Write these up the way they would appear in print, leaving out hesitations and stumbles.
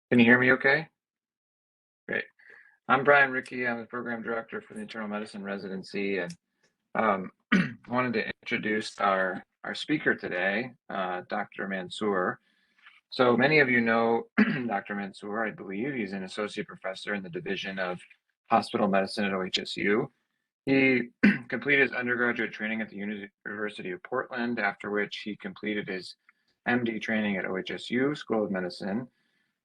Can you hear me okay? Great. I'm Brian Rickey. I'm the program director for the internal medicine residency, and um, wanted to introduce our speaker today, Dr. Mansour. So many of you know Dr. Mansour, I believe. He's an associate professor in the Division of Hospital Medicine at OHSU. He completed his undergraduate training at the University of Portland, after which he completed his MD training at OHSU School of Medicine.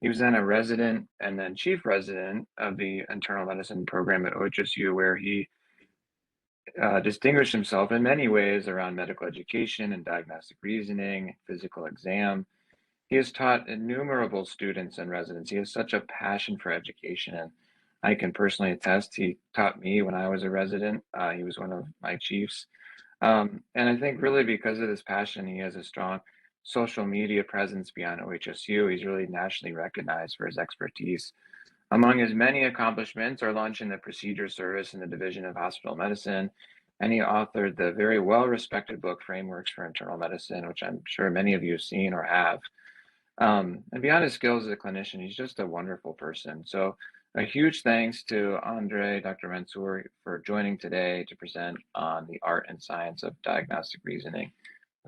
He was then a resident and then chief resident of the internal medicine program at OHSU, where he distinguished himself in many ways around medical education and diagnostic reasoning, physical exam. He has taught innumerable students and residents. He has such a passion for education, and I can personally attest. He taught me when I was a resident. He was one of my chiefs. And I think really because of this passion, he has a strong social media presence beyond OHSU. He's really nationally recognized for his expertise. Among his many accomplishments are launching the procedure service in the Division of Hospital Medicine, and he authored the very well-respected book Frameworks for Internal Medicine, which I'm sure many of you have seen or have. And beyond his skills as a clinician, he's just a wonderful person. So a huge thanks to Dr. Mansour, for joining today to present on the art and science of diagnostic reasoning.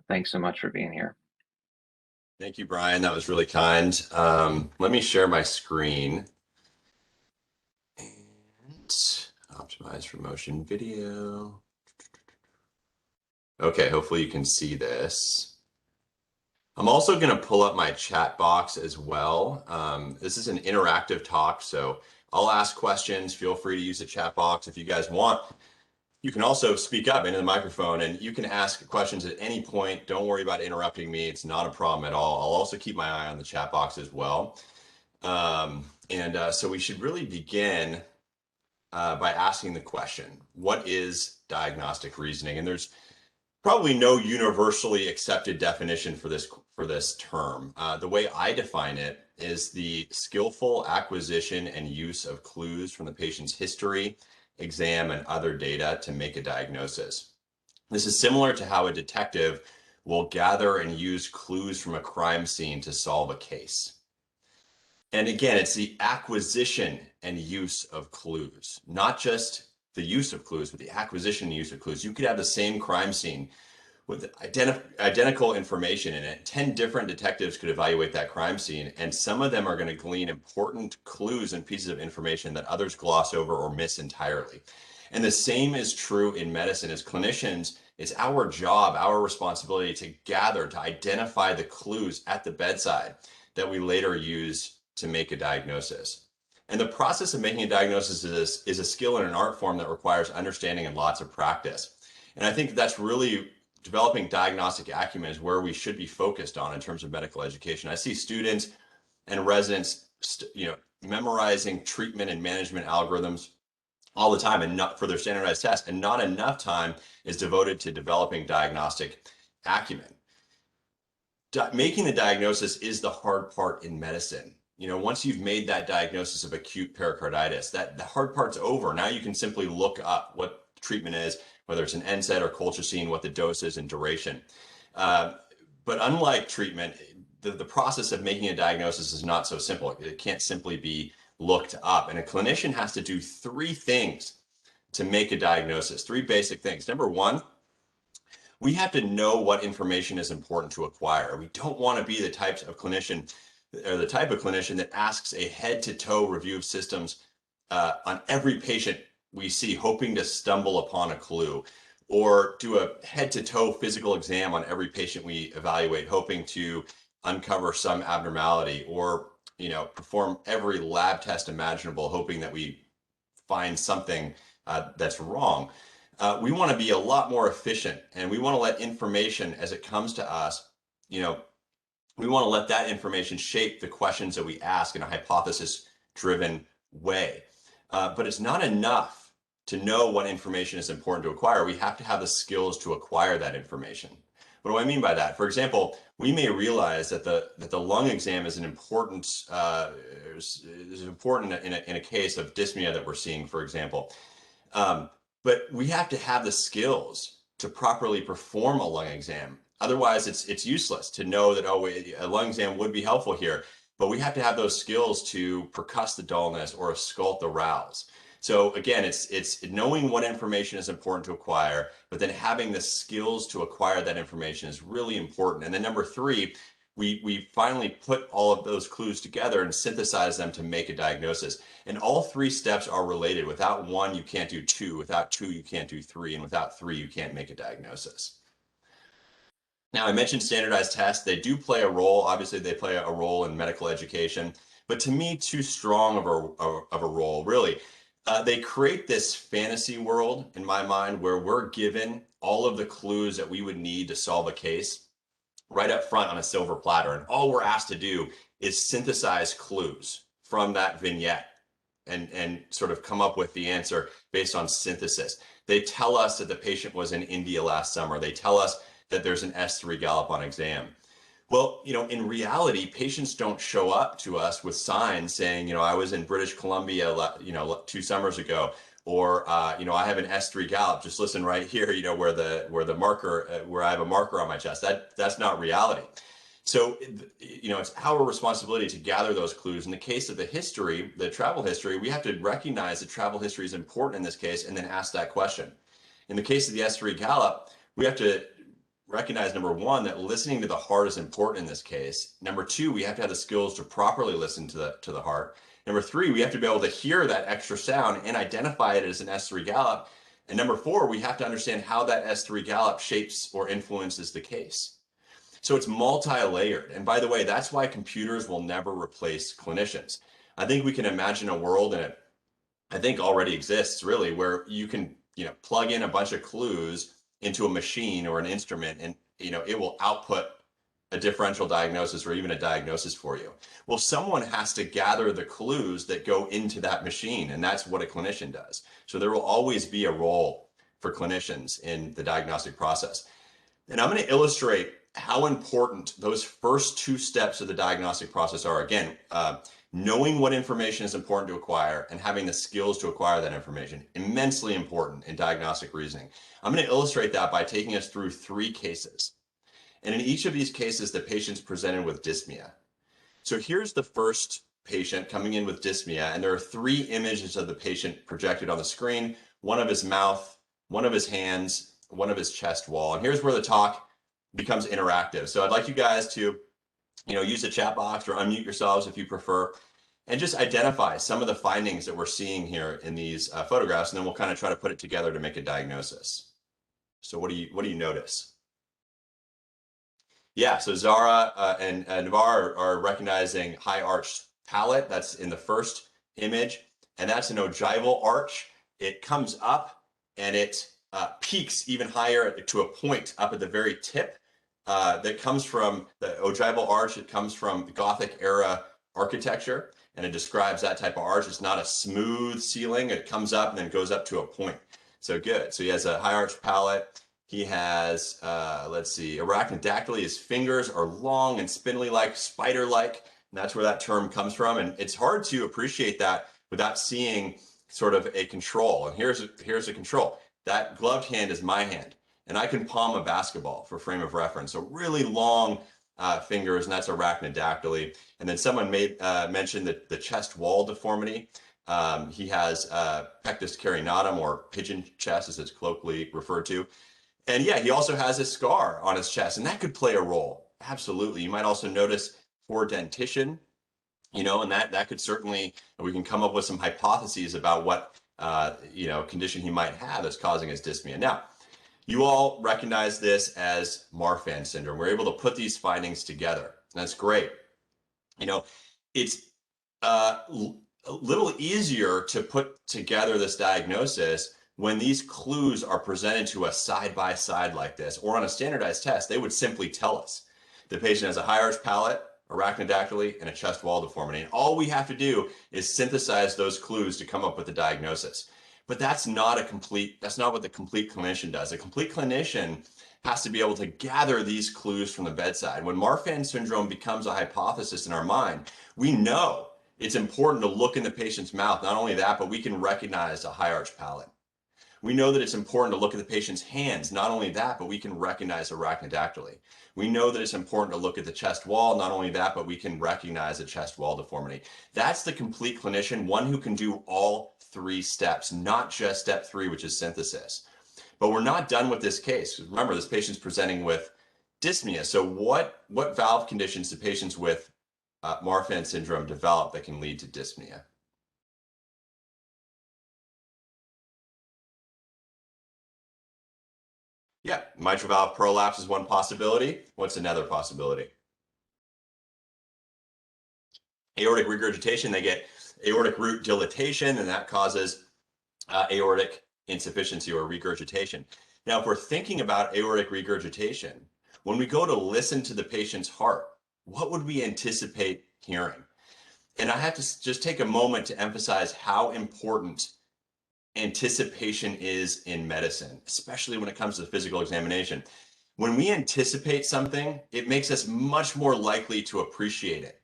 Thanks so much for being here. Thank you, Brian. That was really kind. Let me share my screen and optimize for motion video. Okay, hopefully you can see this. I'm also going to pull up my chat box as well. This is an interactive talk, so I'll ask questions. Feel free to use the chat box if you guys want. You can also speak up into the microphone and you can ask questions at any point. Don't worry about interrupting me. It's not a problem at all. I'll also keep my eye on the chat box as well. So we should really begin by asking the question, what is diagnostic reasoning? And there's probably no universally accepted definition for this term. The way I define it is the skillful acquisition and use of clues from the patient's history, exam, and other data to make a diagnosis. This is similar to how a detective will gather and use clues from a crime scene to solve a case. And again, it's the acquisition and use of clues, not just the use of clues, but the acquisition and use of clues. You could have the same crime scene with identical information in it. 10 different detectives could evaluate that crime scene, and some of them are going to glean important clues and pieces of information that others gloss over or miss entirely. And the same is true in medicine. As clinicians, it's our job, our responsibility to gather, to identify the clues at the bedside that we later use to make a diagnosis. And the process of making a diagnosis is a skill and an art form that requires understanding and lots of practice. And I think that's really developing diagnostic acumen is where we should be focused on in terms of medical education. I see students and residents, memorizing treatment and management algorithms all the time, and not for their standardized tests, and not enough time is devoted to developing diagnostic acumen. Making the diagnosis is the hard part in medicine. Once you've made that diagnosis of acute pericarditis, the hard part's over. Now you can simply look up what the treatment is, whether it's an NSAID or colchicine, what the dose is and duration. But unlike treatment, the process of making a diagnosis is not so simple. It can't simply be looked up. And a clinician has to do three things to make a diagnosis, three basic things. Number one, we have to know what information is important to acquire. We don't want to be the type of clinician that asks a head-to-toe review of systems on every patient we see, hoping to stumble upon a clue, or do a head-to-toe physical exam on every patient we evaluate, hoping to uncover some abnormality, or perform every lab test imaginable, hoping that we find something that's wrong. We want to be a lot more efficient, and we want to let information as it comes to us, we want to let that information shape the questions that we ask in a hypothesis-driven way. But it's not enough to know what information is important to acquire. We have to have the skills to acquire that information. What do I mean by that? For example, we may realize that the lung exam is important in a case of dyspnea that we're seeing, for example. But we have to have the skills to properly perform a lung exam. Otherwise, it's useless to know that, a lung exam would be helpful here. but we have to have those skills to percuss the dullness or auscultate the rouse. So again, it's knowing what information is important to acquire, but then having the skills to acquire that information is really important. And then number three, we finally put all of those clues together and synthesize them to make a diagnosis. And all three steps are related. Without one, you can't do two. Without two, you can't do three. And without three, you can't make a diagnosis. Now, I mentioned standardized tests. They do play a role. Obviously, they play a role in medical education, but to me, too strong of a role, really. They create this fantasy world in my mind where we're given all of the clues that we would need to solve a case right up front on a silver platter. And all we're asked to do is synthesize clues from that vignette and sort of come up with the answer based on synthesis. They tell us that the patient was in India last summer. They tell us that there's an S3 gallop on exam. Well, in reality, patients don't show up to us with signs saying, I was in British Columbia, 2 summers ago, or, I have an S3 gallop. Just listen right here, where the marker, where I have a marker on my chest. That's not reality. So, it's our responsibility to gather those clues. In the case of the travel history, we have to recognize that travel history is important in this case and then ask that question. In the case of the S3 gallop, we have to recognize, number one, that listening to the heart is important in this case. Number two, we have to have the skills to properly listen to the heart. Number three, we have to be able to hear that extra sound and identify it as an S3 gallop. And number four, we have to understand how that S3 gallop shapes or influences the case. So it's multi-layered. And by the way, that's why computers will never replace clinicians. I think we can imagine a world, and it I think already exists really, where you can plug in a bunch of clues into a machine or an instrument, and it will output a differential diagnosis or even a diagnosis for you. Well, someone has to gather the clues that go into that machine, and that's what a clinician does. So there will always be a role for clinicians in the diagnostic process. And I'm going to illustrate how important those first two steps of the diagnostic process are. Again, knowing what information is important to acquire and having the skills to acquire that information, immensely important in diagnostic reasoning. I'm going to illustrate that by taking us through 3 cases. And in each of these cases, the patient's presented with dyspnea. So here's the first patient coming in with dyspnea, and there are 3 images of the patient projected on the screen, one of his mouth, one of his hands, one of his chest wall. And here's where the talk becomes interactive. So I'd like you guys to, use the chat box or unmute yourselves if you prefer, and just identify some of the findings that we're seeing here in these photographs, and then we'll kind of try to put it together to make a diagnosis. So what do you notice? Yeah, so Zara and Navar are recognizing high arched palate. That's in the first image, and that's an ogival arch. It comes up and it peaks even higher to a point up at the very tip. That comes from the ogival arch. It comes from the Gothic era architecture, and it describes that type of arch. It's not a smooth ceiling. It comes up and then goes up to a point. So good. So he has a high arch palate. He has, let's see, arachnodactyly. His fingers are long and spindly-like, spider-like. And that's where that term comes from. And it's hard to appreciate that without seeing sort of a control. And here's a control. That gloved hand is my hand. And I can palm a basketball for frame of reference. So really long fingers, and that's arachnodactyly. And then someone mentioned the chest wall deformity. He has pectus carinatum, or pigeon chest, as it's colloquially referred to. And yeah, he also has a scar on his chest, and that could play a role. Absolutely. You might also notice poor dentition, and that could certainly, we can come up with some hypotheses about what, condition he might have that's causing his dyspnea. Now, you all recognize this as Marfan syndrome. We're able to put these findings together. That's great. It's a little easier to put together this diagnosis when these clues are presented to us side by side like this, or on a standardized test. They would simply tell us the patient has a high arch palate, arachnodactyly, and a chest wall deformity. And all we have to do is synthesize those clues to come up with the diagnosis. But that's not what the complete clinician does. A complete clinician has to be able to gather these clues from the bedside. When Marfan syndrome becomes a hypothesis in our mind, we know it's important to look in the patient's mouth. Not only that, but we can recognize a high arch palate. We know that it's important to look at the patient's hands. Not only that, but we can recognize arachnodactyly. We know that it's important to look at the chest wall. Not only that, but we can recognize a chest wall deformity. That's the complete clinician, one who can do all 3 steps, not just step 3, which is synthesis. But we're not done with this case. Remember, this patient's presenting with dyspnea. So what valve conditions do patients with Marfan syndrome develop that can lead to dyspnea? Yeah, mitral valve prolapse is one possibility. What's another possibility? Aortic regurgitation, they get aortic root dilatation, and that causes aortic insufficiency or regurgitation. Now, if we're thinking about aortic regurgitation, when we go to listen to the patient's heart, what would we anticipate hearing? And I have to just take a moment to emphasize how important anticipation is in medicine, especially when it comes to the physical examination. When we anticipate something, it makes us much more likely to appreciate it.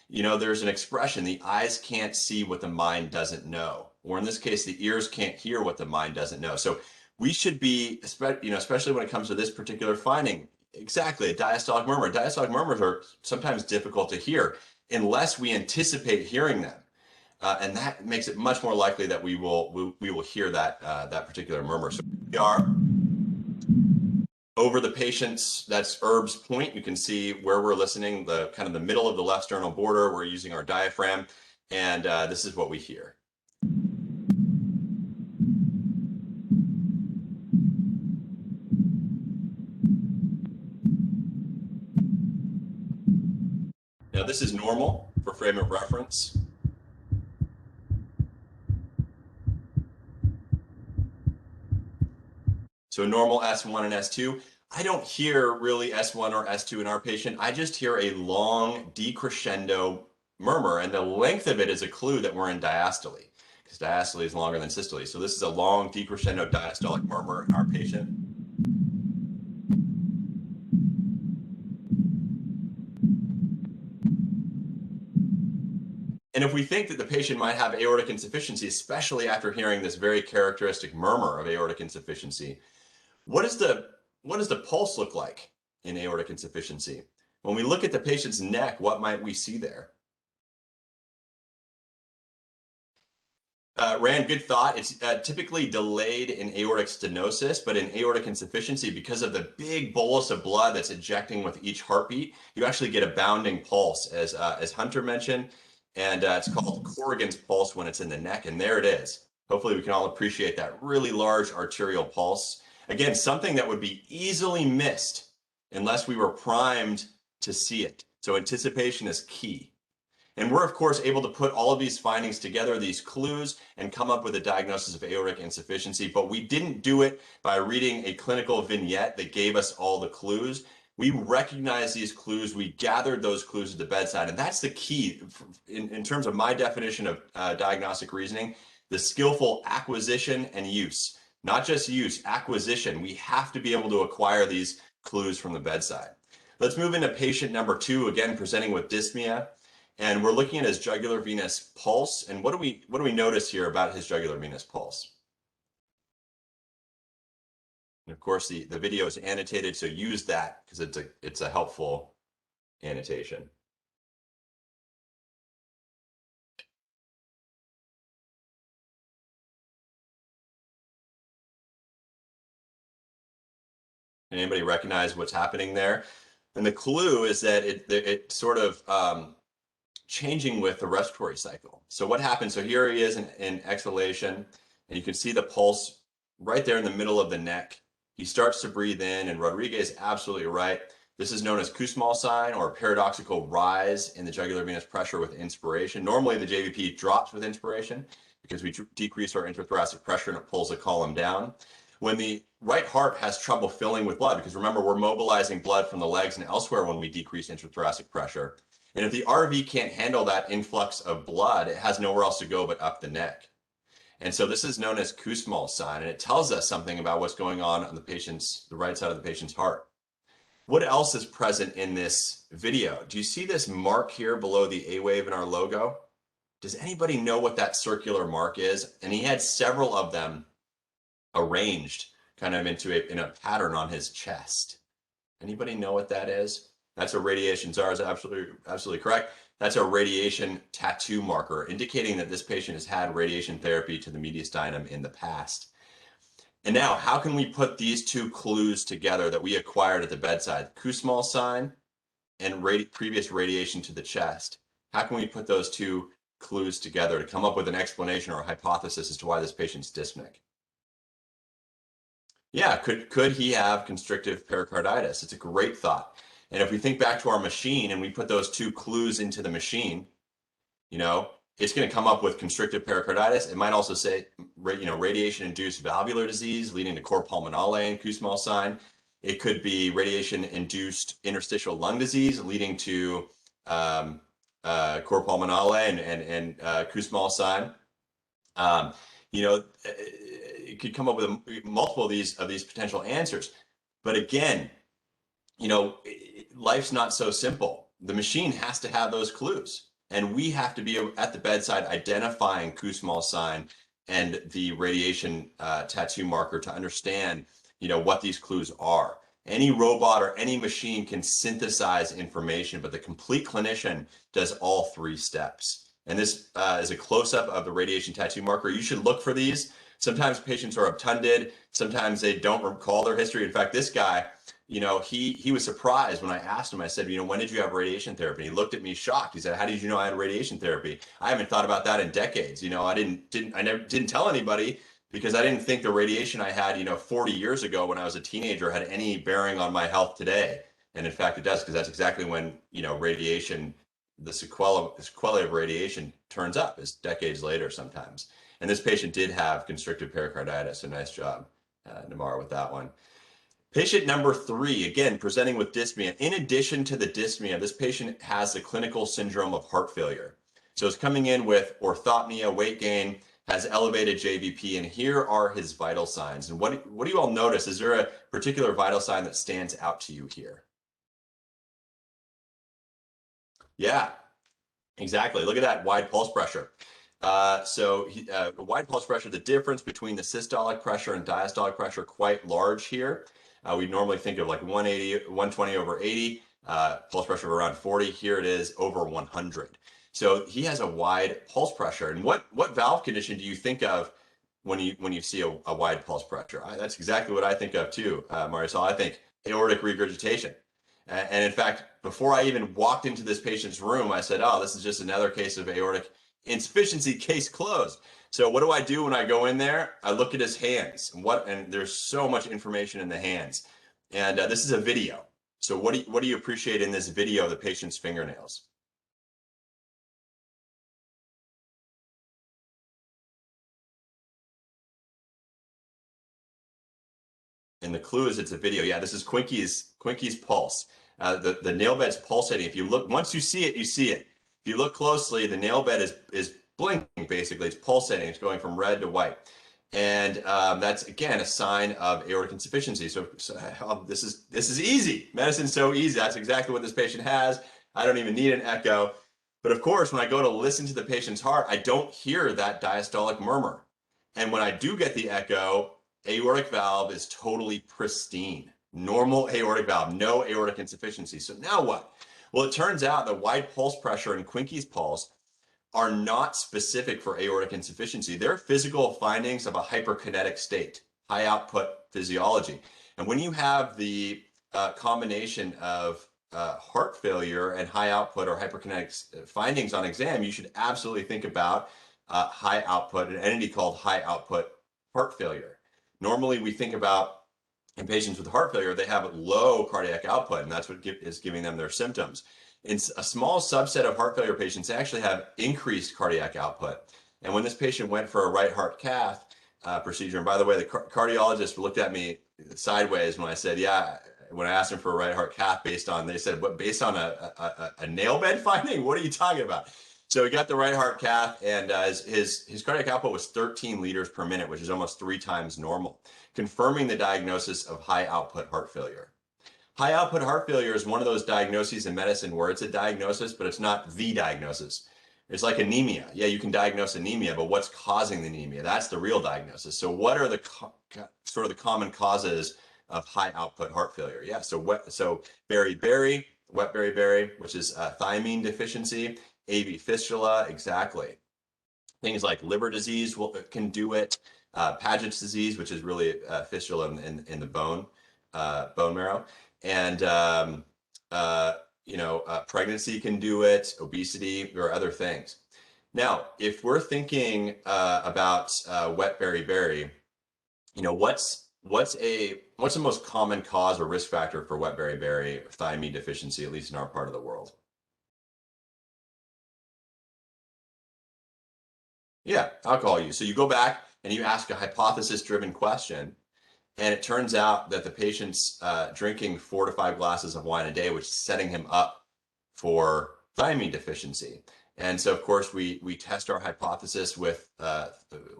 You know, there's an expression, the eyes can't see what the mind doesn't know, or in this case, the ears can't hear what the mind doesn't know. So we should be, especially when it comes to this particular finding, exactly, a diastolic murmur. Diastolic murmurs are sometimes difficult to hear unless we anticipate hearing them. And that makes it much more likely that we will hear that particular murmur. So we are over the patient's, that's Erb's point. You can see where we're listening, the kind of the middle of the left sternal border. We're using our diaphragm, and this is what we hear. Now this is normal for frame of reference. So normal S1 and S2. I don't hear really S1 or S2 in our patient. I just hear a long decrescendo murmur, and the length of it is a clue that we're in diastole, because diastole is longer than systole. So this is a long decrescendo diastolic murmur in our patient. And if we think that the patient might have aortic insufficiency, especially after hearing this very characteristic murmur of aortic insufficiency, what does the pulse look like in aortic insufficiency? When we look at the patient's neck, what might we see there? Rand, good thought. It's typically delayed in aortic stenosis, but in aortic insufficiency, because of the big bolus of blood that's ejecting with each heartbeat, you actually get a bounding pulse, as Hunter mentioned, and it's called Corrigan's pulse when it's in the neck, and there it is. Hopefully we can all appreciate that really large arterial pulse. Again, something that would be easily missed unless we were primed to see it. So anticipation is key. And we're, of course, able to put all of these findings together, these clues, and come up with a diagnosis of aortic insufficiency. But we didn't do it by reading a clinical vignette that gave us all the clues. We recognized these clues. We gathered those clues at the bedside. And that's the key in terms of my definition of diagnostic reasoning, the skillful acquisition and use. Not just use, acquisition. We have to be able to acquire these clues from the bedside. Let's move into patient number 2, again, presenting with dyspnea. And we're looking at his jugular venous pulse. And what do we notice here about his jugular venous pulse? And of course, the video is annotated, so use that because it's a helpful annotation. Anybody recognize what's happening there? And the clue is that it sort of changing with the respiratory cycle. So what happens? So here he is in exhalation, and you can see the pulse right there in the middle of the neck. He starts to breathe in, and Rodriguez is absolutely right. This is known as Kussmaul sign, or paradoxical rise in the jugular venous pressure with inspiration. Normally the JVP drops with inspiration because we decrease our intrathoracic pressure and it pulls the column down. When the right heart has trouble filling with blood, because remember, we're mobilizing blood from the legs and elsewhere when we decrease intrathoracic pressure. And if the RV can't handle that influx of blood, it has nowhere else to go but up the neck. And so this is known as Kussmaul sign, and it tells us something about what's going on the right side of the patient's heart. What else is present in this video? Do you see this mark here below the A wave in our logo? Does anybody know what that circular mark is? And he had several of them arranged kind of in a pattern on his chest. Anybody know what that is? That's a radiation. Zara is absolutely correct. That's a radiation tattoo marker, indicating that this patient has had radiation therapy to the mediastinum in the past. And now, how can we put these two clues together that we acquired at the bedside? Kussmaul sign and previous radiation to the chest. How can we put those two clues together to come up with an explanation or a hypothesis as to why this patient's dyspneic? Yeah, could he have constrictive pericarditis? It's a great thought. And if we think back to our machine and we put those two clues into the machine, it's going to come up with constrictive pericarditis. It might also say, radiation-induced valvular disease leading to cor pulmonale and Kussmaul sign. It could be radiation-induced interstitial lung disease leading to cor pulmonale and Kussmaul sign. It could come up with multiple of these potential answers. But again, life's not so simple. The machine has to have those clues. And we have to be at the bedside identifying Kussmaul sign and the radiation tattoo marker to understand, what these clues are. Any robot or any machine can synthesize information, but the complete clinician does all three steps. And this is a close-up of the radiation tattoo marker. You should look for these. Sometimes patients are obtunded. Sometimes they don't recall their history. In fact, this guy, he was surprised when I asked him. I said, when did you have radiation therapy? He looked at me shocked. He said, how did you know I had radiation therapy? I haven't thought about that in decades. I didn't tell anybody because I didn't think the radiation I had, 40 years ago when I was a teenager had any bearing on my health today. And in fact, it does, because that's exactly when, radiation, the sequelae of radiation turns up, is decades later sometimes. And this patient did have constrictive pericarditis. So nice job, Namara, with that one. Patient number 3, again, presenting with dyspnea. In addition to the dyspnea, this patient has the clinical syndrome of heart failure. So it's coming in with orthopnea, weight gain, has elevated JVP, and here are his vital signs. And what do you all notice? Is there a particular vital sign that stands out to you here? Yeah, exactly. Look at that wide pulse pressure. Wide pulse pressure, the difference between the systolic pressure and diastolic pressure, quite large here. We normally think of like 120 over 80, pulse pressure of around 40. Here it is over 100. So he has a wide pulse pressure. And what valve condition do you think of when you see a wide pulse pressure? That's exactly what I think of too, Marisol. I think aortic regurgitation. And in fact, before I even walked into this patient's room, I said, oh, this is just another case of aortic insufficiency, case closed. So what do I do when I go in there? I look at his hands, and there's so much information in the hands. And this is a video. So what do you appreciate in this video of the patient's fingernails? And the clue is it's a video. Yeah, this is Quinky's pulse. The nail bed's pulsating. If you look, once you see it, you see it. If you look closely, the nail bed is blinking, basically. It's pulsating. It's going from red to white. And that's, again, a sign of aortic insufficiency. So this is easy. Medicine's so easy. That's exactly what this patient has. I don't even need an echo. But of course, when I go to listen to the patient's heart, I don't hear that diastolic murmur. And when I do get the echo, aortic valve is totally pristine. Normal aortic valve, no aortic insufficiency. So now what? Well, it turns out that wide pulse pressure and Quinky's pulse are not specific for aortic insufficiency. They're physical findings of a hyperkinetic state, high output physiology. And when you have the combination of heart failure and high output or hyperkinetic findings on exam, you should absolutely think about high output, an entity called high output heart failure. Normally we think about in patients with heart failure, they have low cardiac output, and that's what is giving them their symptoms. In a small subset of heart failure patients, they actually have increased cardiac output. And when this patient went for a right heart cath procedure, and by the way, the cardiologist looked at me sideways when I said, yeah, when I asked him for a right heart cath they said, what, based on a nail bed finding? What are you talking about? So he got the right heart cath, and his cardiac output was 13 liters per minute, which is almost 3 times normal, confirming the diagnosis of high output heart failure. High output heart failure is one of those diagnoses in medicine where it's a diagnosis, but it's not the diagnosis. It's like anemia. Yeah, you can diagnose anemia, but what's causing the anemia? That's the real diagnosis. So what are the sort of the common causes of high output heart failure? Yeah, so beriberi, wet beriberi, which is thiamine deficiency, AV fistula, exactly. Things like liver disease can do it. Paget's disease, which is really fistula in the bone marrow, and pregnancy can do it. Obesity, there are other things. Now, if we're thinking about wet beriberi, what's the most common cause or risk factor for wet beriberi thiamine deficiency, at least in our part of the world? Yeah, alcohol use. So you go back and you ask a hypothesis-driven question, and it turns out that the patient's drinking 4 to 5 glasses of wine a day, which is setting him up for thiamine deficiency. And so, of course, we test our hypothesis with a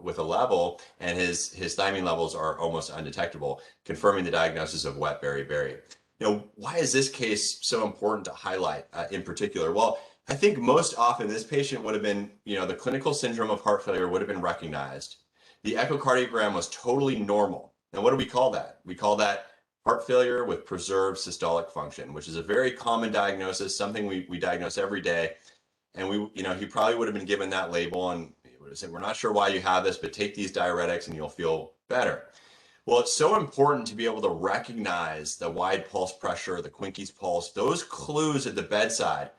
level, and his thiamine levels are almost undetectable, confirming the diagnosis of wet beriberi. Why is this case so important to highlight in particular? Well, I think most often this patient would have been, the clinical syndrome of heart failure would have been recognized. The echocardiogram was totally normal. And what do we call that? We call that heart failure with preserved systolic function, which is a very common diagnosis, something we diagnose every day. And he probably would have been given that label, and he would have said, we're not sure why you have this, but take these diuretics and you'll feel better. Well, it's so important to be able to recognize the wide pulse pressure, the Quincke's pulse. Those clues at the bedside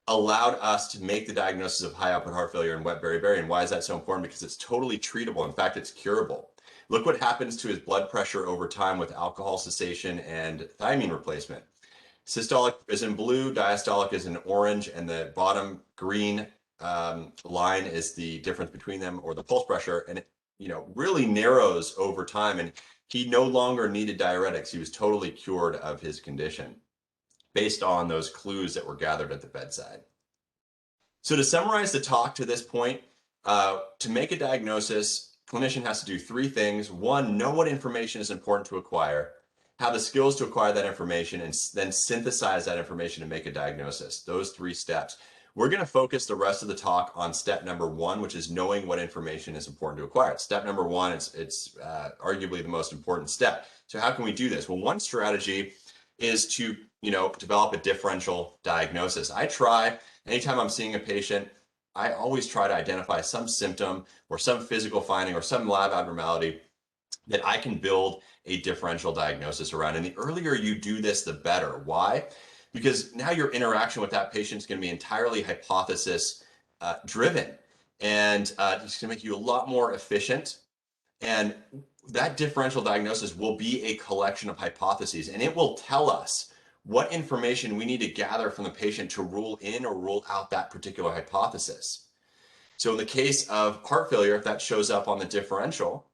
allowed us to make the diagnosis of high output heart failure and wet beriberi. And why is that so important? Because it's totally treatable. In fact, it's curable. Look what happens to his blood pressure over time with alcohol cessation and thiamine replacement. Systolic is in blue, diastolic is in orange, and the bottom green line is the difference between them, or the pulse pressure, and it really narrows over time, and he no longer needed diuretics. He was totally cured of his condition based on those clues that were gathered at the bedside. So to summarize the talk to this point, to make a diagnosis, clinician has to do 3 things. 1, know what information is important to acquire, have the skills to acquire that information, and then synthesize that information to make a diagnosis. Those 3 steps. We're going to focus the rest of the talk on step number 1, which is knowing what information is important to acquire. Step number 1, it's arguably the most important step. So how can we do this? Well, one strategy is to develop a differential diagnosis. Anytime I'm seeing a patient, I always try to identify some symptom or some physical finding or some lab abnormality that I can build a differential diagnosis around. And the earlier you do this, the better. Why? Because now your interaction with that patient is going to be entirely hypothesis driven, and it's going to make you a lot more efficient. And that differential diagnosis will be a collection of hypotheses, and it will tell us what information we need to gather from the patient to rule in or rule out that particular hypothesis. So in the case of heart failure, if that shows up on the differential,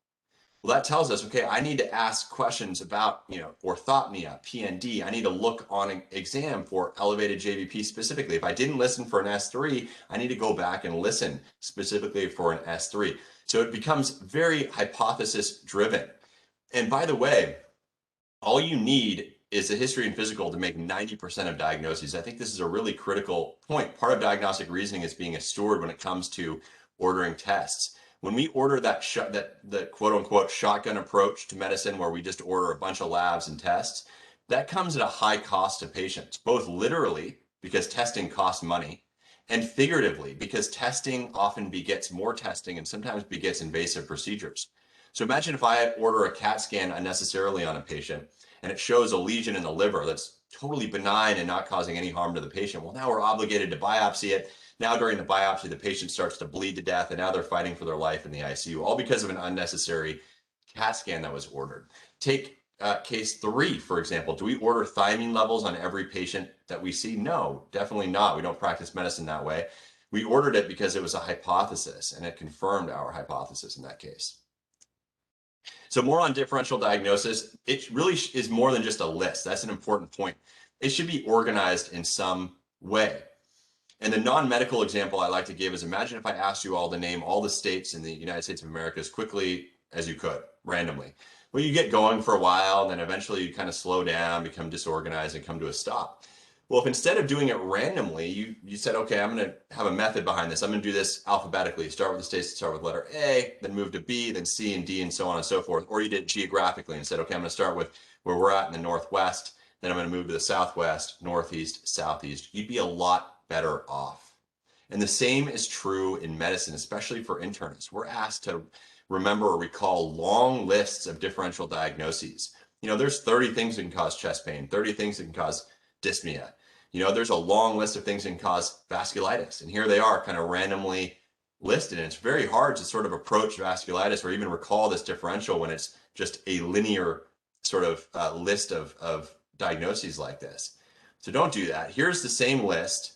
well, that tells us, okay, I need to ask questions about, orthopnea, PND. I need to look on an exam for elevated JVP specifically. If I didn't listen for an S3, I need to go back and listen specifically for an S3. So it becomes very hypothesis driven. And by the way, all you need is a history and physical to make 90% of diagnoses. I think this is a really critical point. Part of diagnostic reasoning is being a steward when it comes to ordering tests. When we order the quote unquote shotgun approach to medicine, where we just order a bunch of labs and tests, that comes at a high cost to patients, both literally because testing costs money, and figuratively because testing often begets more testing and sometimes begets invasive procedures. So imagine if I order a CAT scan unnecessarily on a patient and it shows a lesion in the liver that's totally benign and not causing any harm to the patient. Well, now we're obligated to biopsy it. Now during the biopsy, the patient starts to bleed to death, and now they're fighting for their life in the ICU, all because of an unnecessary CAT scan that was ordered. Take case 3, for example. Do we order thiamine levels on every patient that we see? No, definitely not. We don't practice medicine that way. We ordered it because it was a hypothesis, and it confirmed our hypothesis in that case. So more on differential diagnosis. It really is more than just a list. That's an important point. It should be organized in some way. And the non-medical example I like to give is, imagine if I asked you all to name all the states in the United States of America as quickly as you could, randomly. Well, you get going for a while, and then eventually you kind of slow down, become disorganized, and come to a stop. Well, if instead of doing it randomly, you said, okay, I'm going to have a method behind this. I'm going to do this alphabetically. Start with the states, start with letter A, then move to B, then C and D, and so on and so forth. Or you did it geographically and said, okay, I'm going to start with where we're at in the Northwest, then I'm going to move to the Southwest, Northeast, Southeast. You'd be a lot better off. And the same is true in medicine, especially for internists. We're asked to remember or recall long lists of differential diagnoses. There's 30 things that can cause chest pain, 30 things that can cause dyspnea. There's a long list of things that can cause vasculitis. And here they are kind of randomly listed. And it's very hard to sort of approach vasculitis or even recall this differential when it's just a linear sort of list of diagnoses like this. So don't do that. Here's the same list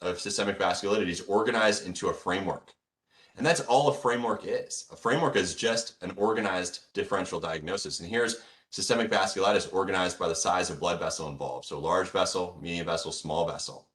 of systemic vasculitides organized into a framework. And that's all a framework is. A framework is just an organized differential diagnosis. And here's systemic vasculitis organized by the size of blood vessel involved. So large vessel, medium vessel, small vessel.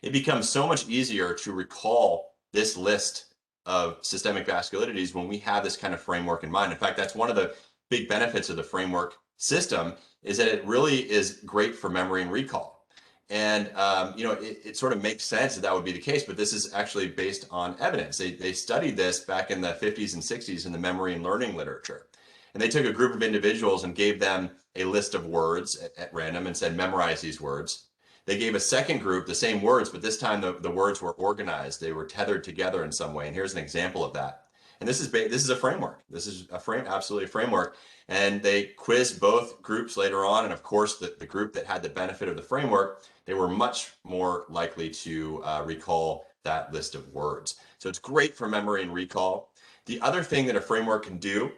It becomes so much easier to recall this list of systemic vasculitides when we have this kind of framework in mind. In fact, that's one of the big benefits of the framework system, is that it really is great for memory and recall. And it sort of makes sense that would be the case, but this is actually based on evidence. They studied this back in the 50s and 60s in the memory and learning literature. And they took a group of individuals and gave them a list of words at random and said, memorize these words. They gave a second group the same words, but this time the words were organized. They were tethered together in some way. And here's an example of that. And this is a framework. This is absolutely a framework. And they quizzed both groups later on. And of course, the group that had the benefit of the framework, they were much more likely to recall that list of words. So it's great for memory and recall. The other thing that a framework can do,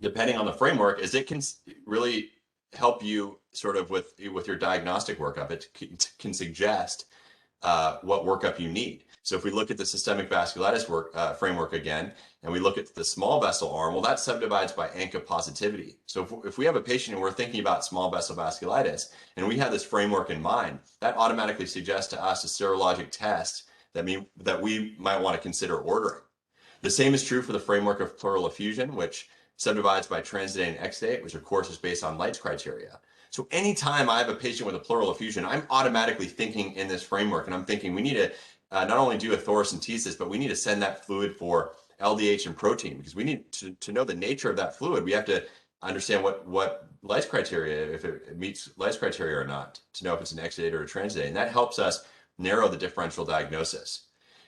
depending on the framework, is it can really help you sort of with your diagnostic workup. It can suggest what workup you need. So if we look at the systemic vasculitis framework again, and we look at the small vessel arm, well, that subdivides by ANCA positivity. So if we have a patient and we're thinking about small vessel vasculitis, and we have this framework in mind, that automatically suggests to us a serologic test that we might want to consider ordering. The same is true for the framework of pleural effusion, which subdivides by transdate and exdate, which of course is based on Light's criteria. So anytime I have a patient with a pleural effusion, I'm automatically thinking in this framework, and I'm thinking we need to not only do a thoracentesis, but we need to send that fluid for LDH and protein, because we need to know the nature of that fluid. We have to understand what Light's criteria, if it meets Light's criteria or not, to know if it's an exudate or a transudate. And that helps us narrow the differential diagnosis.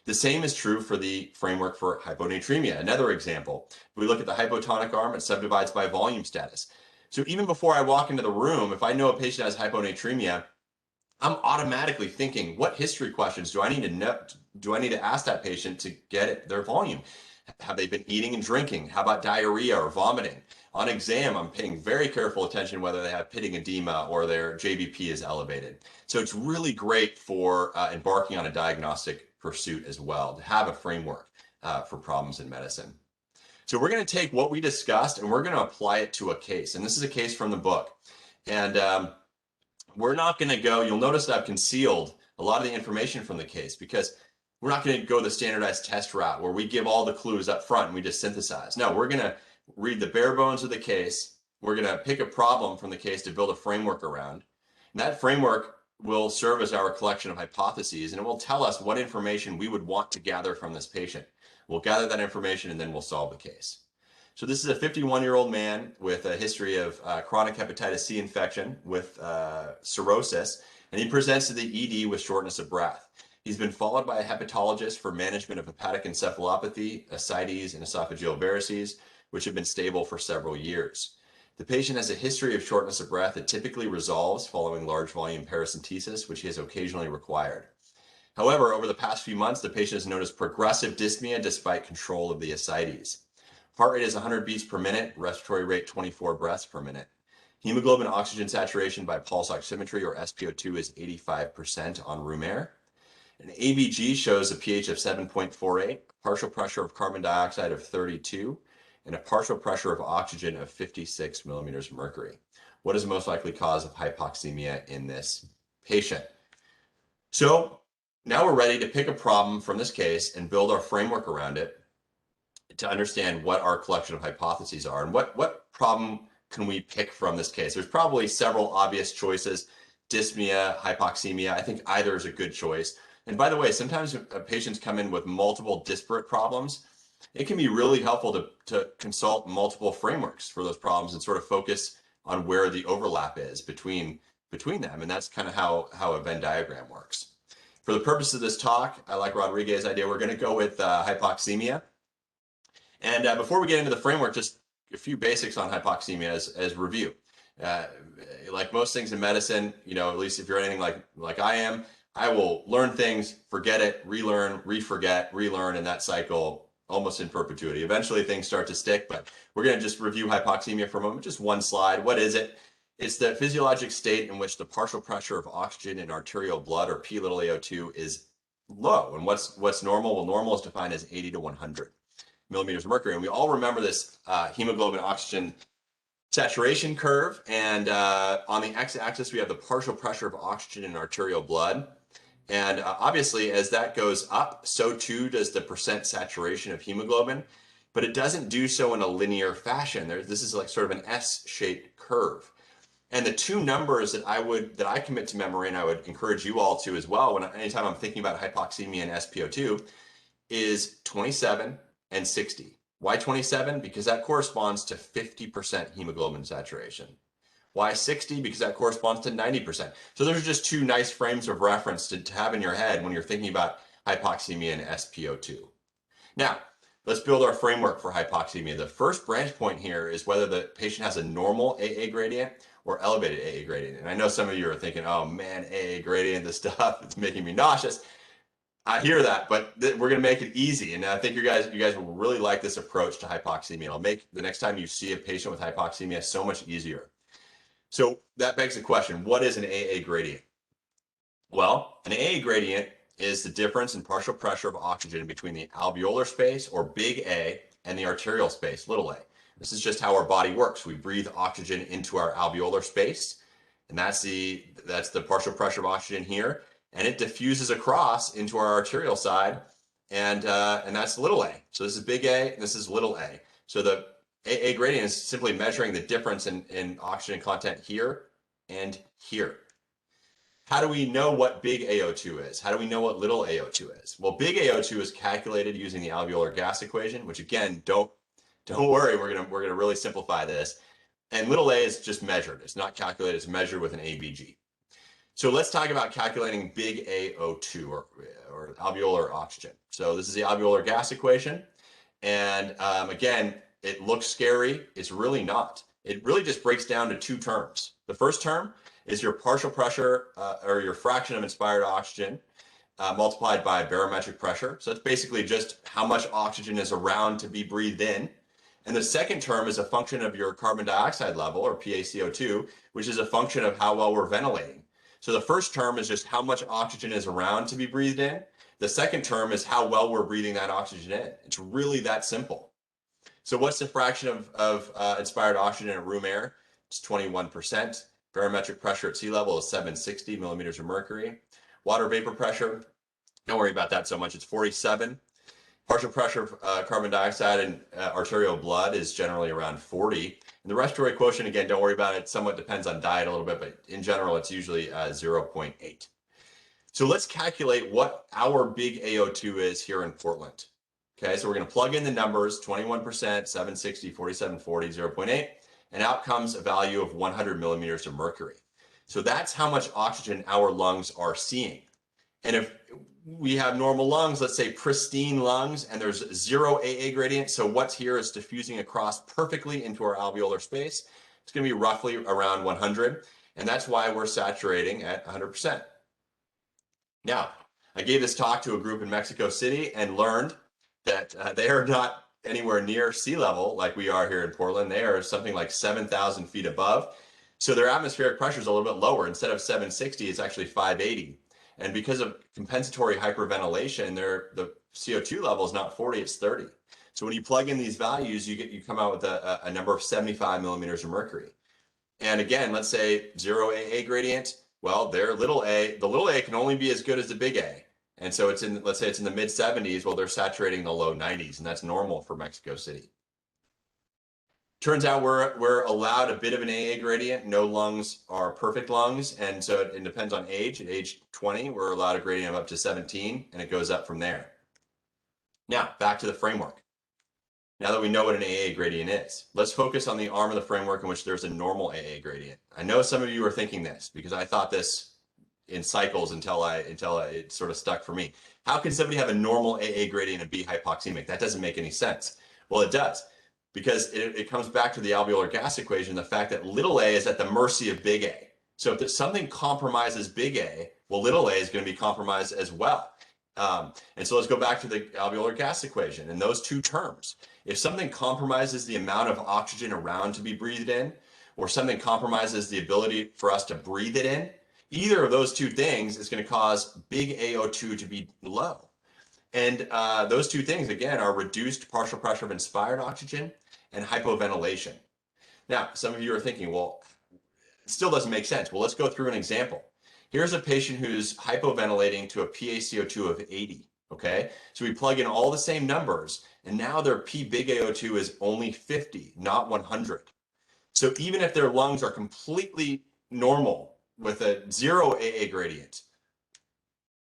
The same is true for the framework for hyponatremia. Another example, if we look at the hypotonic arm, it subdivides by volume status. So even before I walk into the room, if I know a patient has hyponatremia, I'm automatically thinking, what history questions do I need to know? Do I need to ask that patient to get their volume? Have they been eating and drinking? How about diarrhea or vomiting? On exam, I'm paying very careful attention whether they have pitting edema or their JVP is elevated. So it's really great for embarking on a diagnostic pursuit as well, to have a framework for problems in medicine. So we're going to take what we discussed and we're going to apply it to a case. And this is a case from the book. And we're not going to go, you'll notice that I've concealed a lot of the information from the case, because we're not going to go the standardized test route where we give all the clues up front and we just synthesize. No, we're going to read the bare bones of the case. We're going to pick a problem from the case to build a framework around. And that framework will serve as our collection of hypotheses, and it will tell us what information we would want to gather from this patient. We'll gather that information and then we'll solve the case. So this is a 51-year-old man with a history of chronic hepatitis C infection with cirrhosis, and he presents to the ED with shortness of breath. He's been followed by a hepatologist for management of hepatic encephalopathy, ascites, and esophageal varices, which have been stable for several years. The patient has a history of shortness of breath that typically resolves following large volume paracentesis, which he has occasionally required. However, over the past few months, the patient has noticed progressive dyspnea despite control of the ascites. Heart rate is 100 beats per minute, respiratory rate 24 breaths per minute. Hemoglobin oxygen saturation by pulse oximetry, or SpO2, is 85% on room air. An ABG shows a pH of 7.48, partial pressure of carbon dioxide of 32, and a partial pressure of oxygen of 56 millimeters of mercury. What is the most likely cause of hypoxemia in this patient? So now we're ready to pick a problem from this case and build our framework around it to understand what our collection of hypotheses are and what problem can we pick from this case. There's probably several obvious choices. dyspnea, hypoxemia, I think either is a good choice. And by the way, sometimes patients come in with multiple disparate problems. It can be really helpful to consult multiple frameworks for those problems and sort of focus on where the overlap is between them. And that's kind of how a Venn diagram works. For the purpose of this talk, I like Rodriguez's idea. We're going to go with hypoxemia. And before we get into the framework, just a few basics on hypoxemia as review. Like most things in medicine, at least if you're anything like I am, I will learn things, forget it, relearn, re-forget, relearn, and that cycle almost in perpetuity. Eventually things start to stick, but we're going to just review hypoxemia for a moment. Just one slide. What is it? It's the physiologic state in which the partial pressure of oxygen in arterial blood, or P-AO2, is low. And what's normal? Well, normal is defined as 80 to 100 millimeters of mercury. And we all remember this hemoglobin oxygen saturation curve. And on the x-axis, we have the partial pressure of oxygen in arterial blood. And obviously, as that goes up, so too does the percent saturation of hemoglobin, but it doesn't do so in a linear fashion. This is like sort of an S-shaped curve. And the two numbers that I commit to memory, and I would encourage you all to as well, anytime I'm thinking about hypoxemia and SpO2, is 27 and 60. Why 27? Because that corresponds to 50% hemoglobin saturation. Why 60? Because that corresponds to 90%. So those are just two nice frames of reference to have in your head when you're thinking about hypoxemia and SpO2. Now, let's build our framework for hypoxemia. The first branch point here is whether the patient has a normal AA gradient or elevated AA gradient. And I know some of you are thinking, oh man, AA gradient, this stuff, it's making me nauseous. I hear that, but we're going to make it easy. And I think you guys will really like this approach to hypoxemia. It'll make the next time you see a patient with hypoxemia so much easier. So that begs the question, what is an AA gradient? Well, an AA gradient is the difference in partial pressure of oxygen between the alveolar space, or big A, and the arterial space, little a. This is just how our body works. We breathe oxygen into our alveolar space, and that's the partial pressure of oxygen here, and it diffuses across into our arterial side, and that's little a. So this is big A, and this is little a. So the AA gradient is simply measuring the difference in oxygen content here and here. How do we know what big AO2 is? How do we know what little AO2 is? Well, big AO2 is calculated using the alveolar gas equation, which again, don't worry, we're gonna really simplify this. And little a is just measured. It's not calculated, it's measured with an ABG. So let's talk about calculating big AO2 or alveolar oxygen. So this is the alveolar gas equation. And again, it looks scary. It's really not. It really just breaks down to two terms. The first term is your partial pressure or your fraction of inspired oxygen multiplied by barometric pressure. So it's basically just how much oxygen is around to be breathed in. And the second term is a function of your carbon dioxide level, or PaCO2, which is a function of how well we're ventilating. So the first term is just how much oxygen is around to be breathed in. The second term is how well we're breathing that oxygen in. It's really that simple. So what's the fraction of inspired oxygen in room air? It's 21%. Barometric pressure at sea level is 760 millimeters of mercury. Water vapor pressure, don't worry about that so much, it's 47. Partial pressure of carbon dioxide in arterial blood is generally around 40. And the respiratory quotient, again, don't worry about it. It somewhat depends on diet a little bit, but in general, it's usually 0.8. So let's calculate what our big AO2 is here in Portland. Okay, so we're going to plug in the numbers, 21%, 760, 4740, 0.8, and out comes a value of 100 millimeters of mercury. So that's how much oxygen our lungs are seeing. And if we have normal lungs, let's say pristine lungs, and there's zero AA gradient, so what's here is diffusing across perfectly into our alveolar space, it's going to be roughly around 100, and that's why we're saturating at 100%. Now, I gave this talk to a group in Mexico City and learned that they are not anywhere near sea level like we are here in Portland. They are something like 7,000 feet above. So their atmospheric pressure is a little bit lower. Instead of 760, it's actually 580. And because of compensatory hyperventilation, the CO2 level is not 40, it's 30. So when you plug in these values, you come out with a number of 75 millimeters of mercury. And again, let's say zero AA gradient. Well, the little a can only be as good as the big A. And so let's say it's in the mid 70s, well, they're saturating the low 90s, and that's normal for Mexico City. Turns out we're allowed a bit of an AA gradient. No lungs are perfect lungs, and so it depends on age. At age 20, we're allowed a gradient of up to 17, and it goes up from there. Now, back to the framework. Now that we know what an AA gradient is, let's focus on the arm of the framework in which there's a normal AA gradient. I know some of you are thinking this because I thought this in cycles until it sort of stuck for me. How can somebody have a normal AA gradient and be hypoxemic? That doesn't make any sense. Well, it does, because it comes back to the alveolar gas equation, the fact that little a is at the mercy of big A. So if something compromises big A, well, little a is going to be compromised as well. And so let's go back to the alveolar gas equation and those two terms. If something compromises the amount of oxygen around to be breathed in, or something compromises the ability for us to breathe it in, either of those two things is going to cause big AO2 to be low. And those two things, again, are reduced partial pressure of inspired oxygen and hypoventilation. Now, some of you are thinking, well, it still doesn't make sense. Well, let's go through an example. Here's a patient who's hypoventilating to a PaCO2 of 80, okay? So we plug in all the same numbers, and now their P big AO2 is only 50, not 100. So even if their lungs are completely normal with a 0 AA gradient,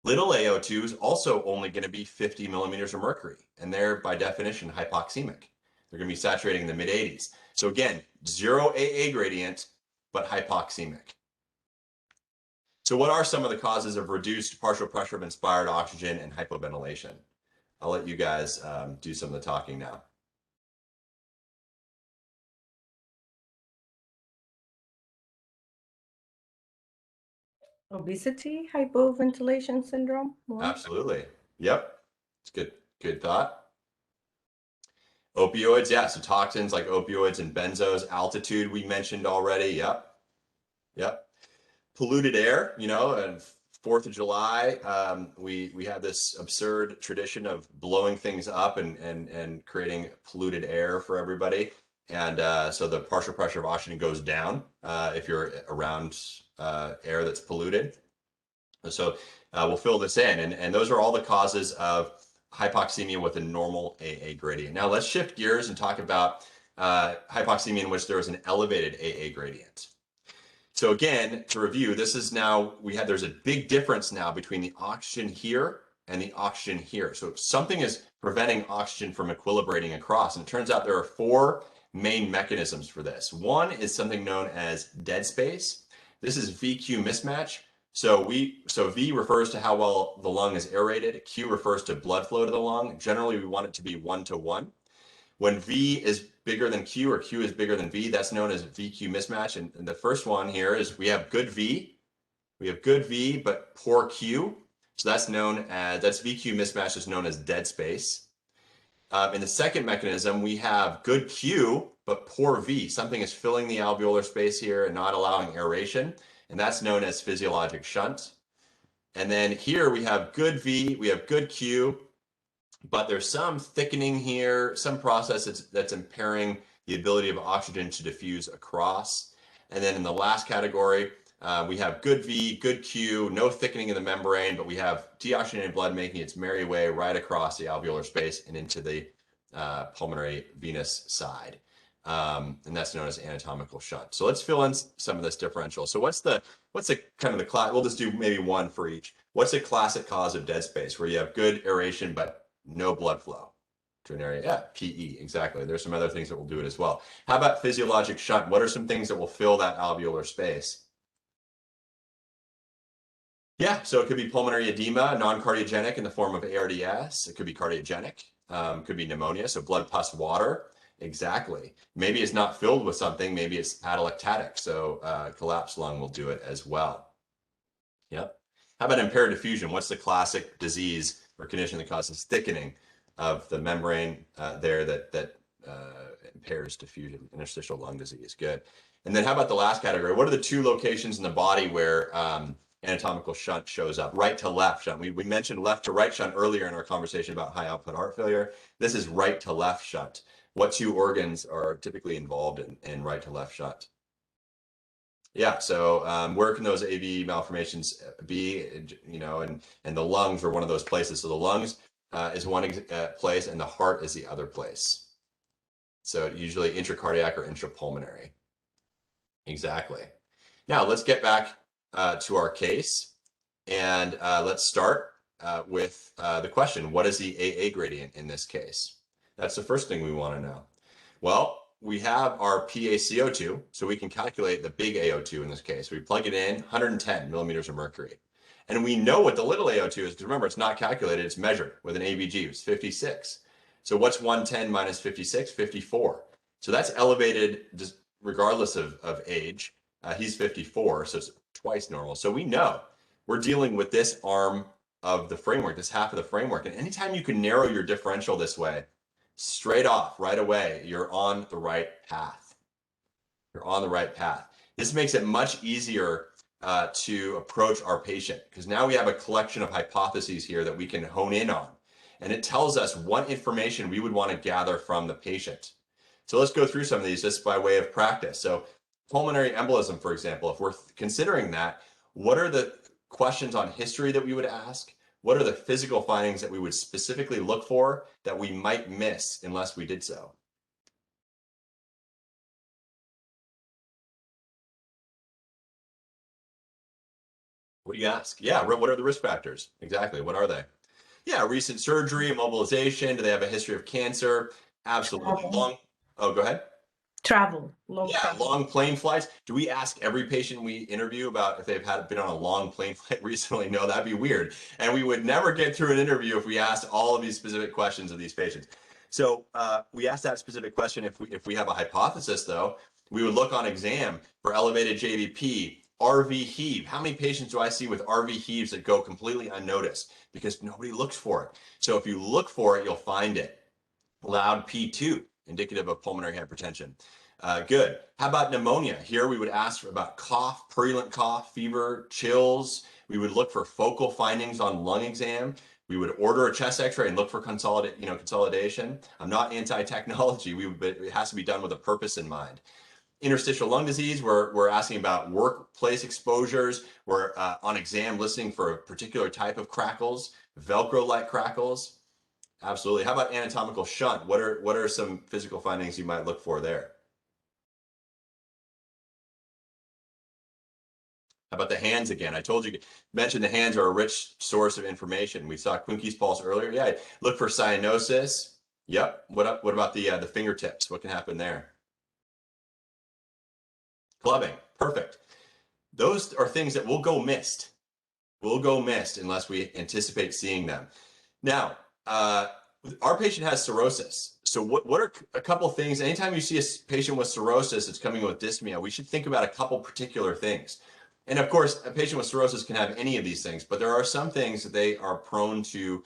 little AO2 is also only going to be 50 millimeters of mercury, and they're by definition hypoxemic. They're going to be saturating in the mid 80s. So again, 0 AA gradient, but hypoxemic. So what are some of the causes of reduced partial pressure of inspired oxygen and hypoventilation? I'll let you guys do some of the talking now. Obesity, hypoventilation syndrome. Absolutely. Yep. It's good thought. Opioids, yeah. So toxins like opioids and benzos, altitude we mentioned already. Yep. Polluted air, you know, and 4th of July, we have this absurd tradition of blowing things up and creating polluted air for everybody. And so the partial pressure of oxygen goes down if you're around air that's polluted. So we'll fill this in, and those are all the causes of hypoxemia with a normal AA gradient. Now let's shift gears and talk about hypoxemia in which there is an elevated AA gradient. So again, to review, this is now, there's a big difference now between the oxygen here and the oxygen here. So something is preventing oxygen from equilibrating across. And it turns out there are 4 main mechanisms for this. One is something known as dead space. This is VQ mismatch. So V refers to how well the lung is aerated. Q refers to blood flow to the lung. Generally, we want it to be 1-to-1. When V is bigger than Q or Q is bigger than V, that's known as VQ mismatch. And the first one here is we have good V. We have good V, but poor Q. So that's VQ mismatch is known as dead space. In the second mechanism, we have good Q, but poor V. Something is filling the alveolar space here and not allowing aeration. And that's known as physiologic shunt. And then here we have good V, we have good Q, but there's some thickening here, some process that's impairing the ability of oxygen to diffuse across. And then in the last category, we have good V, good Q, no thickening in the membrane, but we have deoxygenated blood making its merry way right across the alveolar space and into the pulmonary venous side. And that's known as anatomical shunt. So let's fill in some of this differential. So what's the kind of the class? We'll just do maybe one for each. What's a classic cause of dead space where you have good aeration but no blood flow to an area? Yeah, PE, exactly. There's some other things that will do it as well. How about physiologic shunt? What are some things that will fill that alveolar space? Yeah, so it could be pulmonary edema, non-cardiogenic in the form of ARDS. It could be cardiogenic, could be pneumonia, so blood, pus, water. Exactly. Maybe it's not filled with something, maybe it's atelectatic, so collapsed lung will do it as well. Yep. How about impaired diffusion? What's the classic disease or condition that causes thickening of the membrane there that impairs diffusion? Interstitial lung disease. Good. And then how about the last category? What are the 2 locations in the body where anatomical shunt shows up? Right to left shunt. We mentioned left to right shunt earlier in our conversation about high output heart failure. This is right to left shunt. What 2 organs are typically involved in right to left shunt? Yeah, so where can those AV malformations be? You know, and the lungs are one of those places. So the lungs is one place and the heart is the other place. So usually intracardiac or intrapulmonary. Exactly. Now let's get back to our case, and let's start with the question, what is the AA gradient in this case? That's the first thing we want to know. Well, we have our PaCO2, so we can calculate the big AO2 in this case. We plug it in, 110 millimeters of mercury. And we know what the little AO2 is, because remember, it's not calculated, it's measured with an ABG, it's 56. So what's 110 minus 56? 54. So that's elevated just regardless of age. He's 54, so it's twice normal. So we know we're dealing with this arm of the framework, this half of the framework. And anytime you can narrow your differential this way, straight off, right away, you're on the right path. You're on the right path. This makes it much easier to approach our patient, because now we have a collection of hypotheses here that we can hone in on. And it tells us what information we would want to gather from the patient. So let's go through some of these just by way of practice. So pulmonary embolism, for example, if we're considering that, what are the questions on history that we would ask? What are the physical findings that we would specifically look for that we might miss unless we did so? What do you ask? Yeah, what are the risk factors? Exactly, what are they? Yeah, recent surgery, immobilization, do they have a history of cancer? Absolutely. Oh, go ahead. Travel, Long plane flights. Do we ask every patient we interview about if they've been on a long plane flight recently? No, that'd be weird. And we would never get through an interview if we asked all of these specific questions of these patients. So we asked that specific question. If we have a hypothesis, though, we would look on exam for elevated JVP, RV heave. How many patients do I see with RV heaves that go completely unnoticed because nobody looks for it? So if you look for it, you'll find it. Loud P2, indicative of pulmonary hypertension. Good. How about pneumonia? Here we would ask about cough, purulent cough, fever, chills. We would look for focal findings on lung exam. We would order a chest x-ray and look for consolidation. I'm not anti-technology, but it has to be done with a purpose in mind. Interstitial lung disease, we're asking about workplace exposures. We're on exam listening for a particular type of crackles, Velcro-like crackles. Absolutely. How about anatomical shunt? What are some physical findings you might look for there? How about the hands again? I told you, mentioned the hands are a rich source of information. We saw Quincke's pulse earlier. Yeah, look for cyanosis. Yep. What about the fingertips? What can happen there? Clubbing. Perfect. Those are things that will go missed. Will go missed unless we anticipate seeing them. Now, our patient has cirrhosis. So what are a couple things? Anytime you see a patient with cirrhosis that's coming with dyspnea, we should think about a couple particular things. And of course, a patient with cirrhosis can have any of these things, but there are some things that they are prone to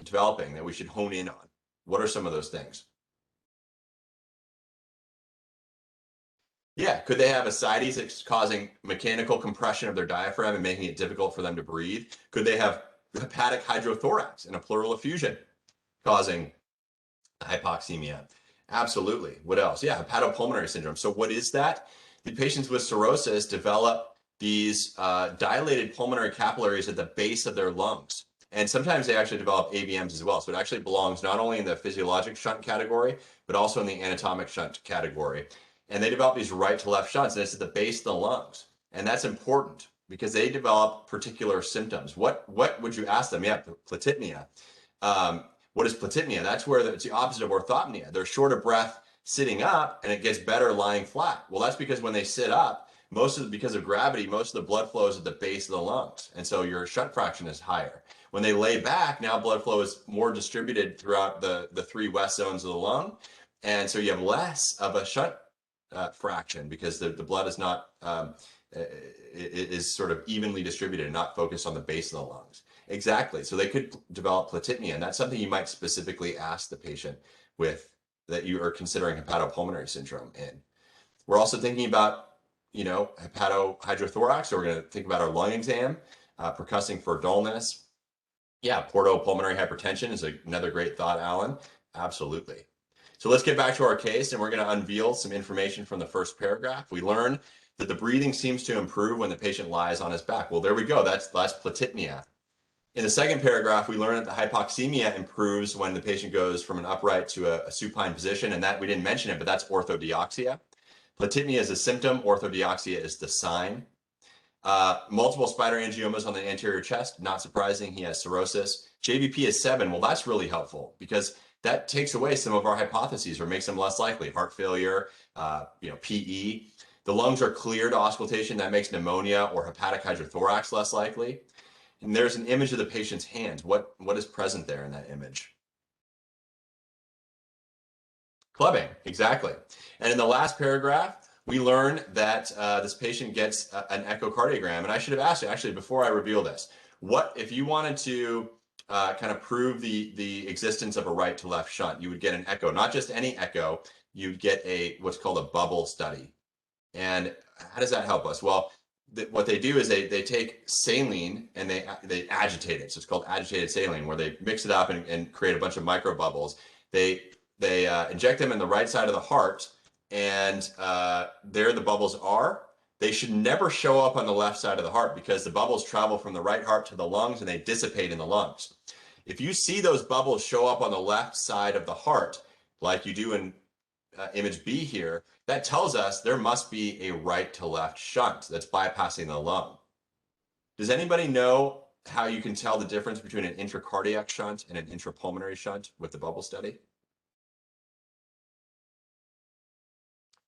developing that we should hone in on. What are some of those things? Yeah, could they have ascites that's causing mechanical compression of their diaphragm and making it difficult for them to breathe? Could they have hepatic hydrothorax and a pleural effusion causing hypoxemia? Absolutely. What else? Yeah, hepatopulmonary syndrome. So what is that? The patients with cirrhosis develop these dilated pulmonary capillaries at the base of their lungs. And sometimes they actually develop AVMs as well. So it actually belongs not only in the physiologic shunt category, but also in the anatomic shunt category. And they develop these right to left shunts, and it's at the base of the lungs. And that's important because they develop particular symptoms. What would you ask them? Yeah, platypnea. What is platypnea? That's where it's the opposite of orthopnea. They're short of breath sitting up, and it gets better lying flat. Well, that's because when they sit up, because of gravity, most of the blood flow is at the base of the lungs. And so your shunt fraction is higher. When they lay back, now blood flow is more distributed throughout the three west zones of the lung. And so you have less of a shunt fraction because the blood is not is sort of evenly distributed and not focused on the base of the lungs. Exactly. So they could develop platypnea, and that's something you might specifically ask the patient with that you are considering hepatopulmonary syndrome in. We're also thinking about, hepatohydrothorax. So we're going to think about our lung exam, percussing for dullness. Yeah, portopulmonary hypertension is another great thought, Alan. Absolutely. So let's get back to our case, and we're going to unveil some information from the first paragraph. We learn that the breathing seems to improve when the patient lies on his back. Well, there we go. That's platypnea. In the second paragraph, we learn that the hypoxemia improves when the patient goes from an upright to a supine position, and that we didn't mention it, but that's orthodeoxia. Platypnea is a symptom, orthodeoxia is the sign. Multiple spider angiomas on the anterior chest, not surprising, he has cirrhosis. JVP is 7, well, that's really helpful because that takes away some of our hypotheses or makes them less likely. Heart failure, PE. The lungs are clear to auscultation, that makes pneumonia or hepatic hydrothorax less likely. And there's an image of the patient's hands. What is present there in that image? Clubbing, exactly. And in the last paragraph, we learn that this patient gets an echocardiogram. And I should have asked you, actually, before I reveal this, what if you wanted to kind of prove the existence of a right to left shunt, you would get an echo, not just any echo, you'd get what's called a bubble study. And how does that help us? Well, what they do is they take saline and they agitate it. So it's called agitated saline, where they mix it up and create a bunch of micro bubbles. They inject them in the right side of the heart, and there the bubbles are. They should never show up on the left side of the heart because the bubbles travel from the right heart to the lungs and they dissipate in the lungs. If you see those bubbles show up on the left side of the heart, like you do in image B here, that tells us there must be a right to left shunt that's bypassing the lung. Does anybody know how you can tell the difference between an intracardiac shunt and an intrapulmonary shunt with the bubble study?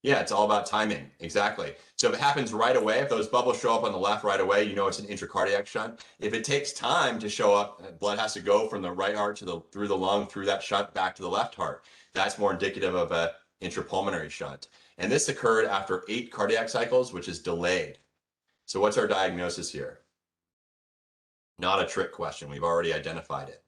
Yeah, it's all about timing. Exactly. So if it happens right away, if those bubbles show up on the left right away, you know it's an intracardiac shunt. If it takes time to show up, blood has to go from the right heart through the lung, through that shunt back to the left heart. That's more indicative of a intrapulmonary shunt. And this occurred after 8 cardiac cycles, which is delayed. So what's our diagnosis here? Not a trick question. We've already identified it.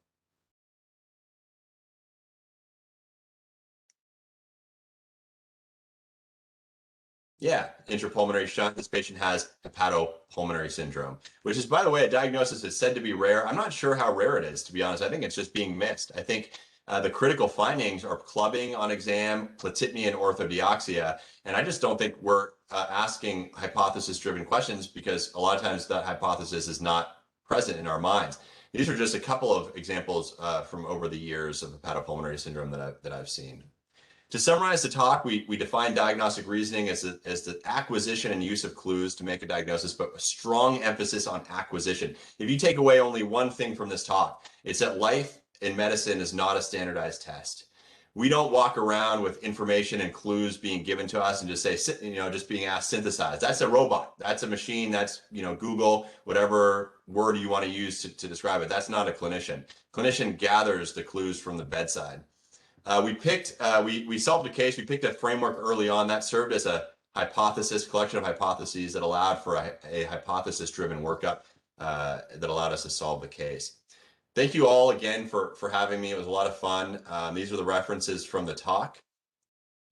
Yeah, intrapulmonary shunt. This patient has hepatopulmonary syndrome, which is, by the way, a diagnosis that's said to be rare. I'm not sure how rare it is, to be honest. I think it's just being missed. I think the critical findings are clubbing on exam, platypnea, and orthodeoxia. And I just don't think we're asking hypothesis-driven questions because a lot of times that hypothesis is not present in our minds. These are just a couple of examples from over the years of hepatopulmonary syndrome that I've seen. To summarize the talk, we define diagnostic reasoning as the acquisition and use of clues to make a diagnosis, but a strong emphasis on acquisition. If you take away only one thing from this talk, it's that life in medicine is not a standardized test. We don't walk around with information and clues being given to us and just say, just being asked, synthesize. That's a robot. That's a machine. That's, Google, whatever word you want to use to describe it. That's not a clinician. Clinician gathers the clues from the bedside. We solved a case. We picked a framework early on that served as a collection of hypotheses that allowed for a hypothesis-driven workup that allowed us to solve the case. Thank you all again for having me. It was a lot of fun. These are the references from the talk.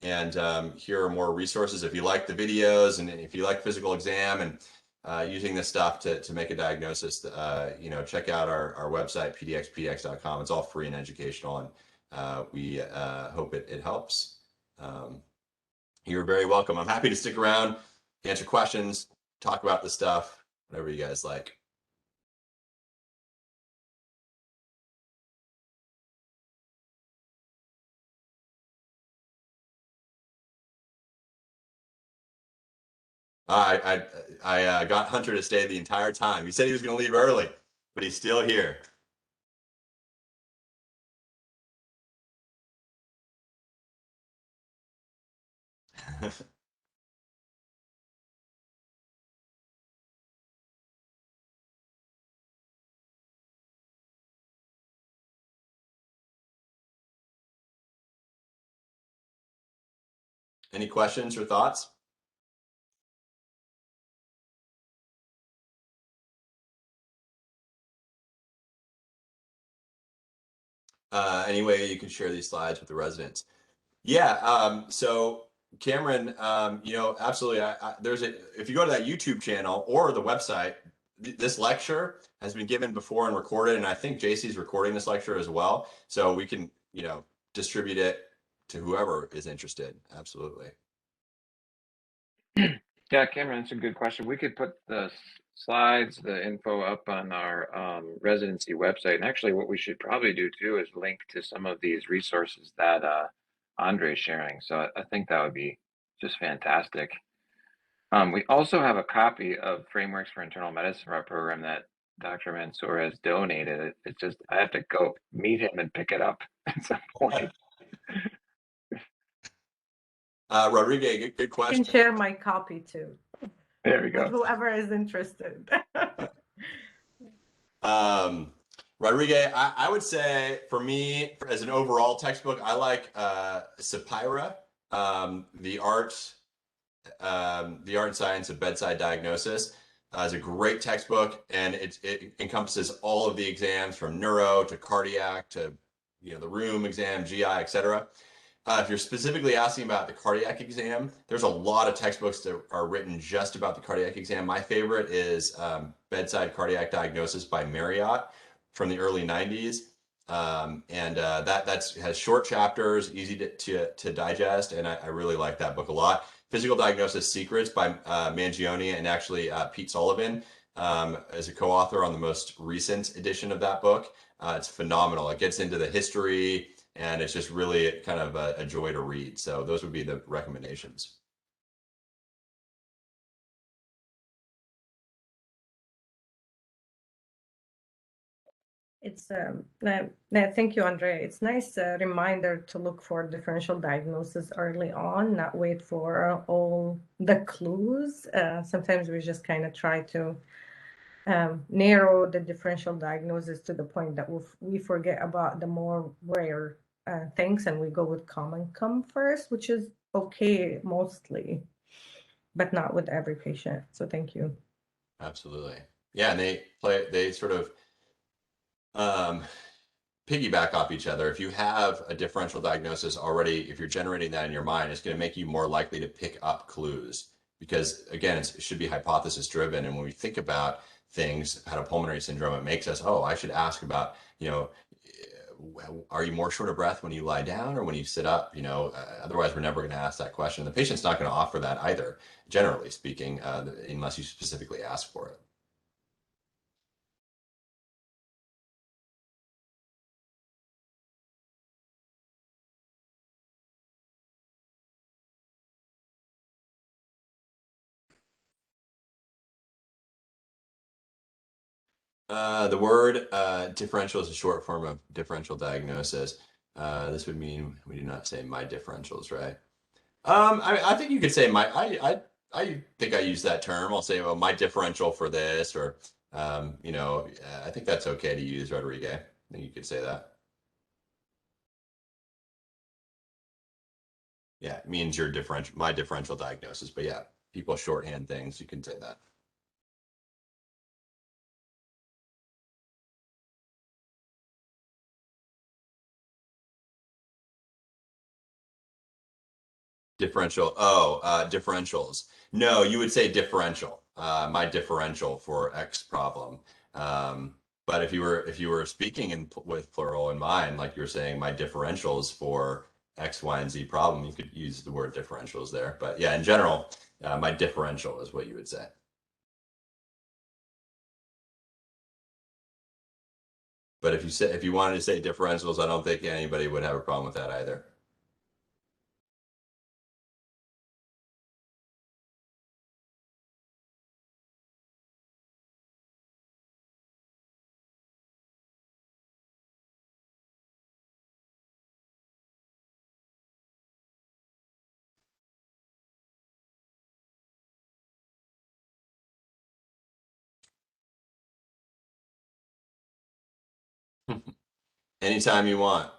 And here are more resources if you like the videos and if you like physical exam and using this stuff to make a diagnosis. Check out our website, pdxpdx.com. It's all free and educational, and we hope it helps. You're very welcome. I'm happy to stick around, answer questions, talk about the stuff, whatever you guys like. I got Hunter to stay the entire time. He said he was going to leave early, but he's still here. Any questions or thoughts? Any way you can share these slides with the residents? Yeah, so Cameron, absolutely. If you go to that YouTube channel or the website, this lecture has been given before and recorded, and I think JC's recording this lecture as well. So we can, distribute it to whoever is interested. Absolutely. Yeah, Cameron, that's a good question. We could put the slides, the info up on our residency website. And actually, what we should probably do too is link to some of these resources that Andre's sharing. So I think that would be just fantastic. We also have a copy of Frameworks for Internal Medicine for our program that Dr. Mansour has donated. It's just, I have to go meet him and pick it up at some point. Rodriguez, good I question. can share my copy too, There we with go. whoever is interested. Rodriguez, I would say for me, as an overall textbook, I like Sapira, the art and science of bedside diagnosis. Is a great textbook, and it encompasses all of the exams from neuro to cardiac to the room exam, GI, etc. If you're specifically asking about the cardiac exam, there's a lot of textbooks that are written just about the cardiac exam. My favorite is Bedside Cardiac Diagnosis by Marriott from the early 90s. That has short chapters, easy to digest, and I really like that book a lot. Physical Diagnosis Secrets by Mangione and actually Pete Sullivan as a co-author on the most recent edition of that book. It's phenomenal. It gets into the history, and it's just really kind of a joy to read. So those would be the recommendations. It's thank you, Andre. It's nice reminder to look for differential diagnosis early on, not wait for all the clues. Sometimes we just kind of try to narrow the differential diagnosis to the point that we forget about the more rare things, and we go with common come first, which is okay mostly, but not with every patient. So thank you. Absolutely. Yeah, and they sort of piggyback off each other. If you have a differential diagnosis already, if you're generating that in your mind, it's going to make you more likely to pick up clues because, again, it should be hypothesis driven. And when we think about things, hepatopulmonary syndrome, it makes us, oh, I should ask about, are you more short of breath when you lie down or when you sit up? Otherwise, we're never going to ask that question. The patient's not going to offer that either, generally speaking, unless you specifically ask for it. The word differential is a short form of differential diagnosis. This would mean we do not say my differentials, right? I think you could say I think I use that term. I'll say, well, my differential for this, or I think that's okay to use, Rodriguez. I think you could say that. Yeah, it means your differential, my differential diagnosis. But yeah, people shorthand things. You can say that. Differential. Oh, differentials. No, you would say differential. My differential for X problem. But if you were speaking with plural in mind, like you were saying, my differentials for X, Y, and Z problem, you could use the word differentials there. But yeah, in general, my differential is what you would say. But if you wanted to say differentials, I don't think anybody would have a problem with that either. Anytime you want.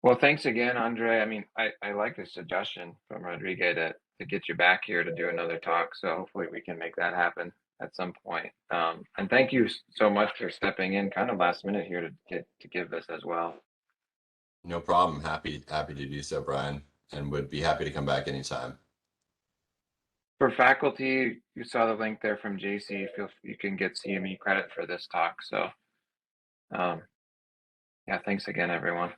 Well, thanks again, Andre. I mean, I like the suggestion from Rodriguez to get you back here to do another talk. So hopefully we can make that happen at some point. And thank you so much for stepping in kind of last minute here to give this as well. No problem. Happy to do so, Brian. would be happy to come back anytime. For faculty, you saw the link there from JC. You can get CME credit for this talk. So, yeah, thanks again, everyone.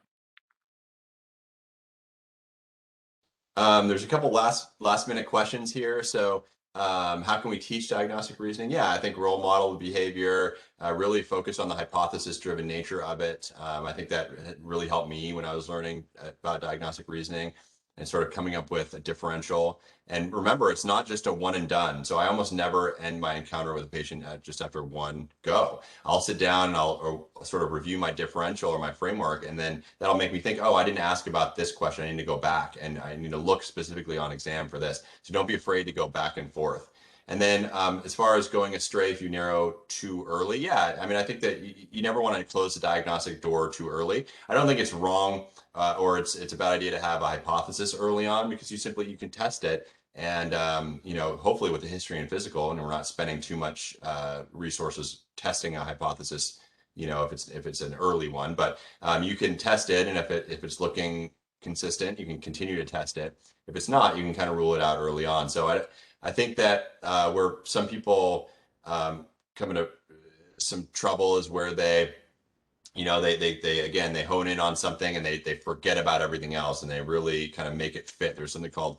There's a couple last minute questions here. So how can we teach diagnostic reasoning? Yeah, I think role model behavior, really focus on the hypothesis driven nature of it. I think that really helped me when I was learning about diagnostic reasoning and sort of coming up with a differential. And remember, it's not just a one and done. So I almost never end my encounter with a patient just after one go. I'll sit down and I'll sort of review my differential or my framework, and then that'll make me think, oh, I didn't ask about this question. I need to go back and I need to look specifically on exam for this. So don't be afraid to go back and forth. And then as far as going astray if you narrow too early, yeah, I mean, I think that you never want to close the diagnostic door too early. I don't think it's wrong or it's a bad idea to have a hypothesis early on, because you can test it. And, hopefully with the history and physical, and we're not spending too much resources testing a hypothesis, if it's an early one, but you can test it. And if it's looking consistent, you can continue to test it. If it's not, you can kind of rule it out early on. So I think that where some people come into some trouble is where they hone in on something and they forget about everything else, and they really kind of make it fit. There's something called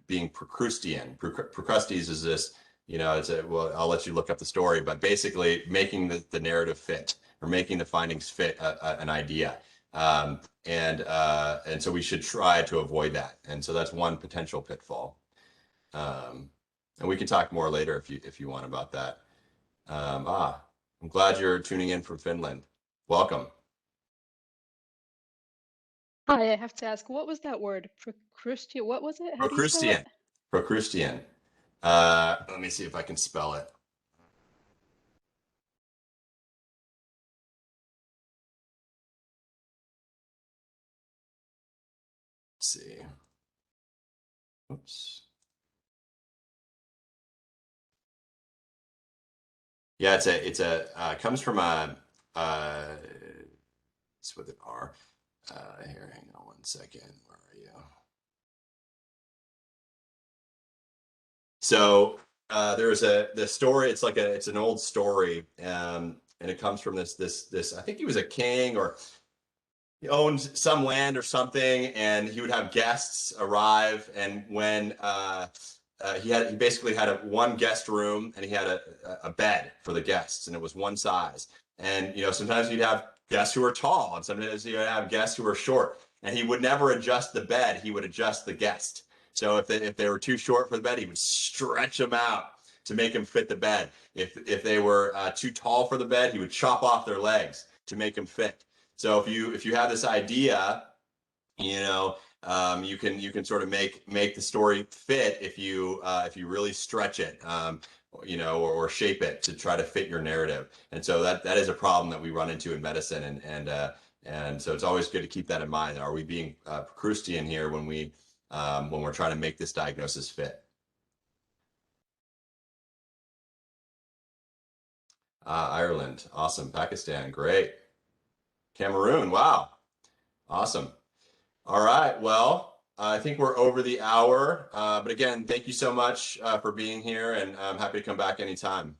being Procrustean. Procrustes is this, I'll let you look up the story, but basically making the narrative fit, or making the findings fit an idea. And so we should try to avoid that. And so that's one potential pitfall. And we can talk more later if you want about that. I'm glad you're tuning in from Finland. Welcome. Hi, I have to ask, what was that word? Procrustean? What was it? How do you spell it? Procrustean. Let me see if I can spell it. Let's see. Oops. Yeah, it comes from it's with an R. Here, hang on one second. Where are you? So there's the story. It's an old story, and it comes from this. I think he was a king, or he owned some land or something, and he would have guests arrive. And when he basically had one guest room, and he had a bed for the guests, and it was one size. And sometimes you'd have guests who were tall, and sometimes you'd have guests who were short. And he would never adjust the bed; he would adjust the guest. So if they were too short for the bed, he would stretch them out to make them fit the bed. If they were too tall for the bed, he would chop off their legs to make them fit. So if you have this idea, you can sort of make the story fit if you really stretch it, or shape it to try to fit your narrative. And so that is a problem that we run into in medicine, and so it's always good to keep that in mind. Are we being Procrustean here when we're trying to make this diagnosis fit? Ireland, awesome. Pakistan, great. Cameroon, wow, awesome. All right, well, I think we're over the hour, but again, thank you so much for being here, and I'm happy to come back anytime.